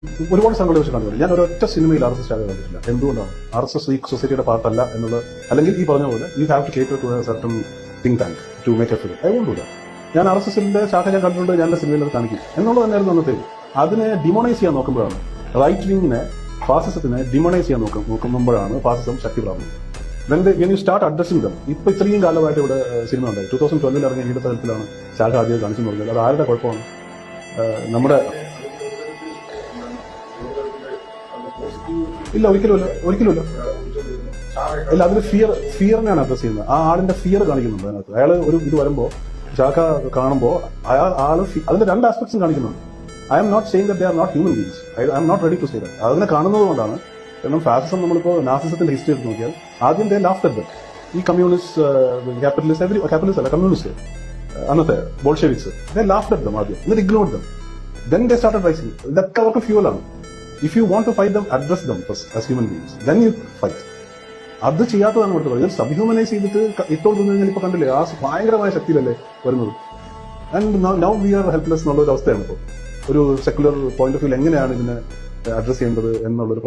ഒരുപാട് സ്ഥലങ്ങളെ വെച്ച് കണ്ടുപിടി. ഞാൻ ഒരൊറ്റ സിനിമയിൽ RSS ശാഖ കണ്ടിട്ടില്ല. എന്തുകൊണ്ടാണ്? RSS ഈ സൊസൈറ്റിയുടെ പാർട്ടല്ല എന്നുള്ളത്, അല്ലെങ്കിൽ ഈ പറഞ്ഞ പോലെ you have to cater to a certain think tank to make a film. അതുകൊണ്ടില്ല. ഞാൻ RSSന്റെ ശാഖ ഞാൻ കണ്ടിട്ടുണ്ട്, ഞാൻ സിനിമയിൽ അത് കാണിക്കും എന്നുള്ളത് തന്നെയായിരുന്നു അന്നത്തേക്ക്. അതിനെ ഡിമോണൈസ് ചെയ്യാൻ നോക്കുമ്പോഴാണ്, റൈറ്റ് വിങ്ങിനെ, ഫാസിസത്തിനെ ഡിമോണൈസ് ചെയ്യാൻ നോക്കുമ്പോഴാണ് ഫാസിസം ശക്തി പ്രാപിക്കുന്നത്. When you start addressing them. ഇപ്പൊ ഇത്രയും കാലമായിട്ട് ഇവിടെ സിനിമ ഉണ്ടായി. 2012 ഇറങ്ങിയ ഈ തരത്തിലാണ് ശാഖ ആദ്യം കാണിച്ചു പറഞ്ഞത്. അത് ആരുടെ കുഴപ്പമാണ്? നമ്മുടെ ഇല്ല, ഒരിക്കലുമില്ല. അല്ല, അതിന് ഫിയറിനെയാണ് അഡ്രസ് ചെയ്യുന്നത്. ആ ആളിന്റെ ഫിയർ കാണിക്കുന്നുണ്ട് അതിനകത്ത്. അയാൾ ഒരു ഇത് വരുമ്പോ, ശാഖ കാണുമ്പോൾ ആള് അതിന്റെ രണ്ട് ആസ്പെക്ട്സും കാണിക്കുന്നുണ്ട്. I'm not saying that they are not human beings. I'm not ready to say that. അതിനെ കാണുന്നത് കൊണ്ടാണ്. കാരണം ഫാസിസം, നമ്മളിപ്പോ നാസിസത്തിന്റെ ഹിസ്റ്ററി എടുത്ത് നോക്കിയാൽ ആദ്യം ദേ ലാഫ്റ്റ് അറ്റ് ദം. ഈ കമ്മ്യൂണിസ്റ്റ്, ക്യാപിറ്റലിസ്റ്റ് അല്ല, കമ്മ്യൂണിസ്റ്റ്, അന്നത്തെ Bolsheviks, they laughed at dum ആദ്യം, എന്നിട്ട് ignored dum. Then they started rising. ഇതൊക്കെ അവർക്ക് ഫ്യൂവലാണ്. If you want to fight them, address them first as human beings. Then you fight. അത് ചെയ്യാത്തതാണ് ഇവിടുത്തെ പറയുന്നത്. സബ്ഹ്യൂമനൈസ് ചെയ്തിട്ട് ഇട്ടോണ്ട് കഴിഞ്ഞാൽ ഇപ്പൊ കണ്ടില്ലേ, ആ ഭയങ്കരമായ ശക്തിയിലല്ലേ വരുന്നത്. And now we R helpless എന്നുള്ള ഒരു അവസ്ഥയാണ് ഇപ്പോൾ. ഒരു സെക്കുലർ പോയിന്റ് ഓഫ് വ്യൂ എങ്ങനെയാണ് ഇതിനെ അഡ്രസ് ചെയ്യേണ്ടത് എന്നുള്ളൊരു